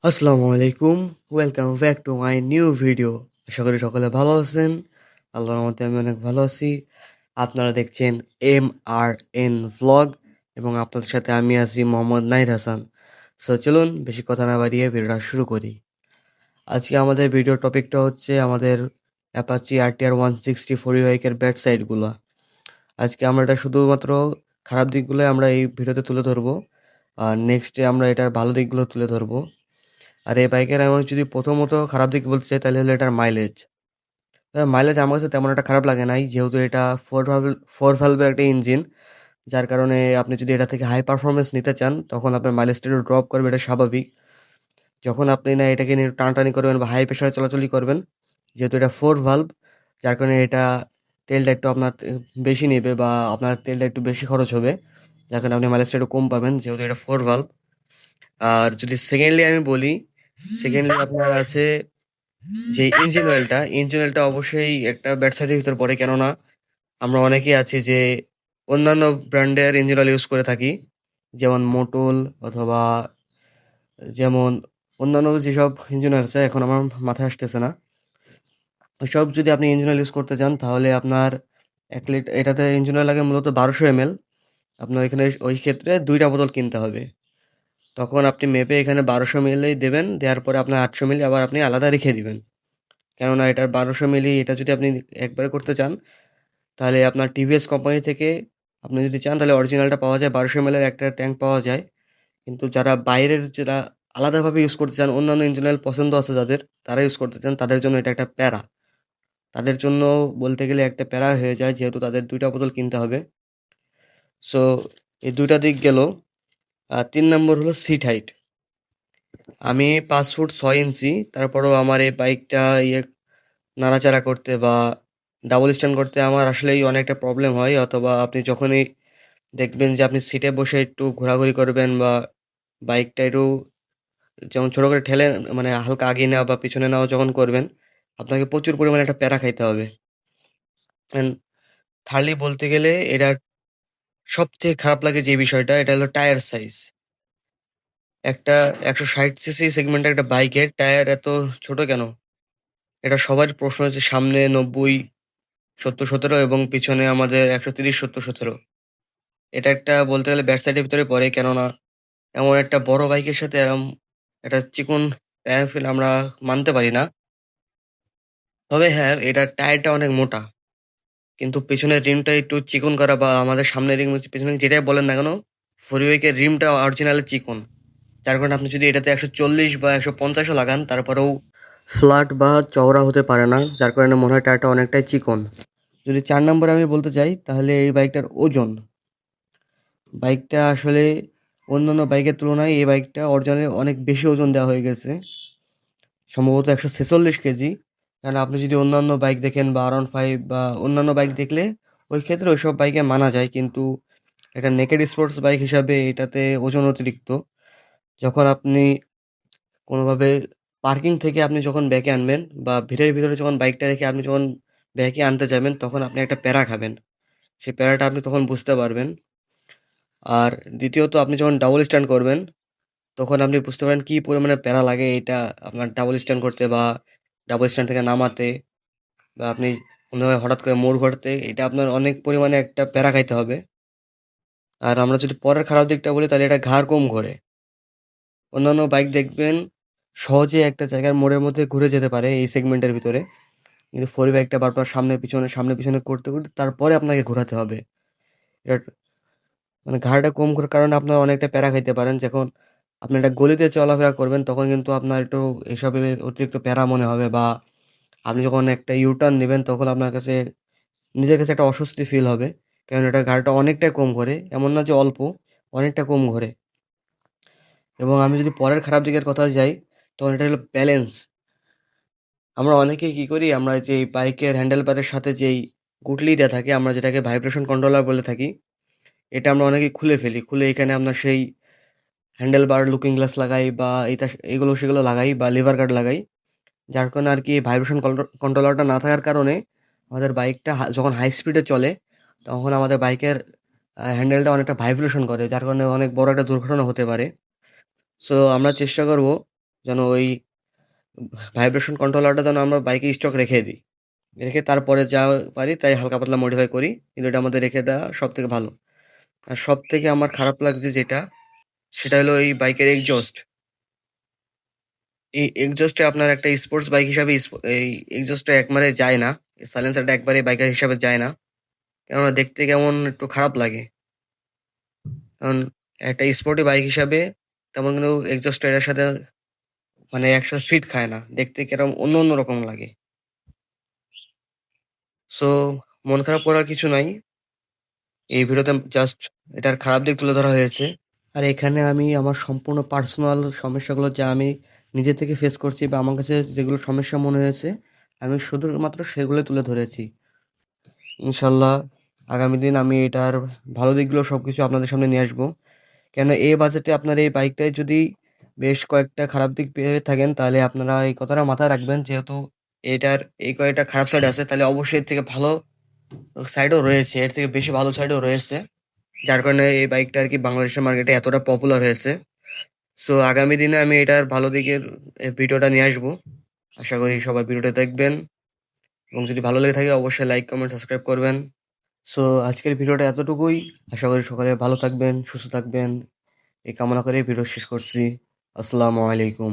আসসালামু আলাইকুম। Welcome back to my new video. আশা করি সকলে ভালো আছেন। আল্লাহর রহমতে আমি অনেক ভালো আছি। আপনারা দেখছেন MRN ভ্লগ এবং আপনাদের সাথে আমি আছি মোহাম্মদ নাহিদ হাসান। সো চলুন বেশি কথা না বাড়িয়ে ভিডিওটা শুরু করি। আজকে আমাদের ভিডিওর টপিকটা হচ্ছে আমাদের অ্যাপাচি RTR 160 বাইকের ব্যাড সাইডগুলা। আজকে আমরা এটা শুধুমাত্র খারাপ দিকগুলোই আমরা এই ভিডিওতে তুলে ধরবো। আর নেক্সটে আমরা এটার ভালো দিকগুলো তুলে ধরবো। আর এই বাইকের আমি যদি প্রথমত খারাপ দিক বলতে চাই তাহলে হলো এটার মাইলেজ। মাইলেজ আমার কাছে তেমন একটা খারাপ লাগে নাই, যেহেতু এটা ফোর ভ্যালভের একটা ইঞ্জিন, যার কারণে আপনি যদি এটা থেকে হাই পারফরমেন্স নিতে চান তখন আপনার মাইলেজটা একটু ড্রপ করবে, এটা স্বাভাবিক। যখন আপনি না এটাকে নিয়ে টানাটানি করবেন বা হাই প্রেশারে চলাচলি করবেন, যেহেতু এটা ফোর ভালভ, যার কারণে এটা তেলটা একটু আপনার বেশি নেবে বা আপনার তেলটা একটু বেশি খরচ হবে, যার কারণে আপনি মাইলেজটা একটু কম পাবেন যেহেতু এটা ফোর ভালভ। আর যদি সেকেন্ডলি আমি বলি, সেকেন্ডলি আপনার আছে যে ইঞ্জিন অয়েলটা অবশ্যই একটা ব্যাড সাইডের ভিতর পড়ে, কেননা আমরা অনেকেই আছি যে অন্যান্য ব্র্যান্ডের ইঞ্জিন অয়েল ইউজ করে থাকি, যেমন মোটল অথবা যেমন অন্যান্য যেসব ইঞ্জিন অয়েল আছে এখন আমার মাথায় আসতেছে না, ওইসব যদি আপনি ইঞ্জিন অয়েল ইউজ করতে চান তাহলে আপনার 1 লিটার এটাতে ইঞ্জিন অয়েল লাগে মূলত 1200 ml। আপনার এখানে ওই ক্ষেত্রে 2টা বোতল কিনতে হবে। তখন আপনি মেপে এখানে 1200 মিলি দেবেন, দেওয়ার পরে আপনার 800 মিলি আবার আপনি আলাদা রেখে দিবেন। কেননা এটার 1200 মিলি এটা যদি আপনি একবারে করতে চান তাহলে আপনার টিভিএস কোম্পানি থেকে আপনি যদি চান তাহলে অরিজিনালটা পাওয়া যায়, 1200 ml একটা ট্যাঙ্ক পাওয়া যায়। কিন্তু যারা বাইরের যারা আলাদাভাবে ইউজ করতে চান, অন্যান্য ইঞ্জিন অয়েল পছন্দ আছে যাদের, তারা ইউজ করতে চান, তাদের জন্য এটা একটা প্যারা। তাদের জন্য বলতে গেলে একটা প্যারা হয়ে যায়, যেহেতু তাদের 2টা বোতল কিনতে হবে। সো এই 2টা দিক গেল। আর 3 নম্বর হলো সিট হাইট। আমি 5 ফুট 6 ইঞ্চি, তারপরেও আমার এই বাইকটা নাড়াচাড়া করতে বা ডাবল স্ট্যান্ড করতে আমার আসলেই অনেকটা প্রবলেম হয়। অথবা আপনি যখনই দেখবেন যে আপনি সিটে বসে একটু ঘোরাঘুরি করবেন বা বাইকটা একটু যেমন ছোট করে ঠেলে মানে হালকা আগিয়ে নেওয়া বা পিছনে নেওয়া যখন করবেন, আপনাকে প্রচুর পরিমাণে একটা প্যারা খাইতে হবে। অ্যান্ড থার্ডলি বলতে গেলে এটার সবথেকে খারাপ লাগে যে বিষয়টা, এটা হলো টায়ার সাইজ। একটা 160 সিসি সেগমেন্টের একটা বাইকের টায়ার এত ছোট কেন? এটা সবার প্রশ্ন, যে সামনে 90 70-17 এবং পিছনে আমাদের 130 70-17। এটা একটা বলতে গেলে ব্যাড সাইডের ভিতরে পড়ে, কেননা এমন একটা বড় বাইকের সাথে এরম একটা চিকন টায়ার ফেল আমরা মানতে পারি না। তবে হ্যাঁ, এটার টায়ারটা অনেক মোটা। কিন্তু পেছনের রিমটা একটু চিকন করা বা আমাদের সামনের রিম পেছনে যেটাই বলেন না কেন, ফোরউইকের রিমটা অরিজিনালি চিকন। যার কারণে আপনি যদি এটাতে 140 বা 150 ও লাগান তারপরেও ফ্ল্যাট বা চওড়া হতে পারে না। যার কারণে মনে হয় টায়ারটা অনেকটাই চিকন। যদি 4 নম্বরে আমি বলতে চাই তাহলে এই বাইকটার ওজন। বাইকটা আসলে অন্যান্য বাইকের তুলনায় এই বাইকটা অরিজিনালি অনেক বেশি ওজন দেওয়া হয়ে গেছে। সম্ভবত 146 কেজি। কারণ আপনি যদি অন্যান্য বাইক দেখেন বা R15 বা অন্যান্য বাইক দেখলে ওই ক্ষেত্রে ওইসব বাইকে মানা যায়। কিন্তু এটা নেকেড স্পোর্টস বাইক হিসাবে এটাতে ওজন অতিরিক্ত। যখন আপনি কোনোভাবে পার্কিং থেকে আপনি যখন ব্যাকে আনবেন বা ভিড়ের ভিতরে যখন বাইকটা রেখে আপনি যখন ব্যাকে আনতে যাবেন তখন আপনি একটা প্যারা খাবেন। সেই প্যারাটা আপনি তখন বুঝতে পারবেন। আর দ্বিতীয়ত আপনি যখন ডাবল স্ট্যান্ড করবেন তখন আপনি বুঝতে পারেন কি পরিমাণে প্যারা লাগে এটা আপনার ডাবল স্ট্যান্ড করতে বা ডাবল স্ট্যান্ড থেকে নামাতে, বা আপনি কোনোভাবে হঠাৎ করে মোড় ঘুরতে, এটা আপনার অনেক পরিমাণে একটা প্যারা খাইতে হবে। আর আমরা যদি পরের খারাপ দিকটা বলি তাহলে এটা ঘাড় কম ঘোরে। অন্যান্য বাইক দেখবেন সহজে একটা জায়গার মোড়ের মধ্যে ঘুরে যেতে পারে এই সেগমেন্টের ভিতরে। কিন্তু ফোর বাইকটা বারবার সামনে পিছনে করতে করতে তারপরে আপনাকে ঘোরাতে হবে। এটা মানে ঘাড়টা কম ঘোরার কারণে আপনার অনেকটা প্যারা খাইতে পারেন। যখন আপনি একটা গলিতে চলাফেরা করবেন তখন কিন্তু আপনার একটু এসবের অতিরিক্ত প্যারা মনে হবে, বা আপনি যখন একটা ইউটার্ন নিবেন তখন আপনার কাছে নিজের কাছে একটা অস্বস্তি ফিল হবে। কারণ এটা ঘাড়টা অনেকটাই কম ঘোরে। এমন না যে অল্প, অনেকটা কম ঘোরে। এবং আমি যদি পরের খারাপ দিকের কথা যাই, তখন এটা হলো ব্যালেন্স। আমরা অনেকেই কি করি, আমরা যে বাইকের হ্যান্ডেল বারের সাথে যেই গুটলি দেয়া থাকে, আমরা যেটাকে ভাইব্রেশন কন্ট্রোলার বলে থাকি, এটা আমরা অনেকেই খুলে ফেলি। খুলে এখানে আপনার সেই হ্যান্ডেল বার লুকিং গ্লাস লাগাই বা এটা এগুলো সেগুলো লাগাই বা লিভার গার্ড লাগাই। যার কারণে আরকি ভাইব্রেশন কন্ট্রোলারটা না থাকার কারণে আমাদের বাইকটা যখন হাই স্পিডে চলে, তখন আমাদের বাইকের হ্যান্ডেলটা অনেকটা ভাইব্রেশন করে। যার কারণে অনেক বড় একটা দুর্ঘটনা হতে পারে। সো আমরা চেষ্টা করব যেন ওই ভাইব্রেশন কন্ট্রোলারটা যেন আমরা বাইকে স্টক রেখে দিই। রেখে তারপরে যা পারি তাই হালকা পাতলা মডিফাই করি। কিন্তু এটা আমাদের রেখে দেওয়া সবথেকে ভালো। আর সবথেকে আমার খারাপ লাগছে যেটা, সেটা হলো এই বাইকের এক্সজস্ট। এই এক্সজস্টে আপনার একটা স্পোর্টস বাইক হিসাবে এই এক্সজস্টটা একবারে যায় না। সাইলেন্সারটা একবারে বাইকের হিসাবে যায় না। কেননা দেখতে কেমন একটু খারাপ লাগে। কারণ একটা স্পোর্টি বাইক হিসাবে তেমন কিন্তু এক্সজস্টটা এটার সাথে মানে একসাথে ফিট খায় না। দেখতে কিরকম অন্য রকম লাগে। সো মন খারাপ করার কিছু নাই। এই ভিডিওতে জাস্ট এটার খারাপ দিক তুলে ধরা হয়েছে। আর এখানে আমি আমার সম্পূর্ণ পার্সোনাল সমস্যাগুলো যা আমি নিজে থেকে ফেস করছি বা আমার কাছে যেগুলো সমস্যা মনে হয়েছে, আমি শুধুমাত্র সেগুলোই তুলে ধরেছি। ইনশাল্লাহ আগামী দিন আমি এটার ভালো দিকগুলো সবকিছু আপনাদের সামনে নিয়ে আসবো। কেন এই বাজেটে আপনার এই বাইকটায় যদি বেশ কয়েকটা খারাপ দিক পেয়ে থাকেন, তাহলে আপনারা এই কথাটা মাথায় রাখবেন, যেহেতু এটার এই কয়েকটা খারাপ সাইড আছে, তাহলে অবশ্যই এর থেকে ভালো সাইডও রয়েছে, এর থেকে বেশি ভালো সাইডও রয়েছে। যার কারণে এই বাইকটা আরকি বাংলাদেশের মার্কেটে এতটা পপুলার হয়েছে। সো আগামী দিনে আমি এটার ভালো দিকের ভিডিওটা নিয়ে আসবো। আশা করি সবাই ভিডিওটা দেখবেন এবং যদি ভালো লেগে থাকে অবশ্যই লাইক, কমেন্ট, সাবস্ক্রাইব করবেন। সো আজকের ভিডিওটা এতটুকুই। আশা করি সকলে ভালো থাকবেন, সুস্থ থাকবেন। এই কামনা করে ভিডিও শেষ করছি। আসসালামু আলাইকুম।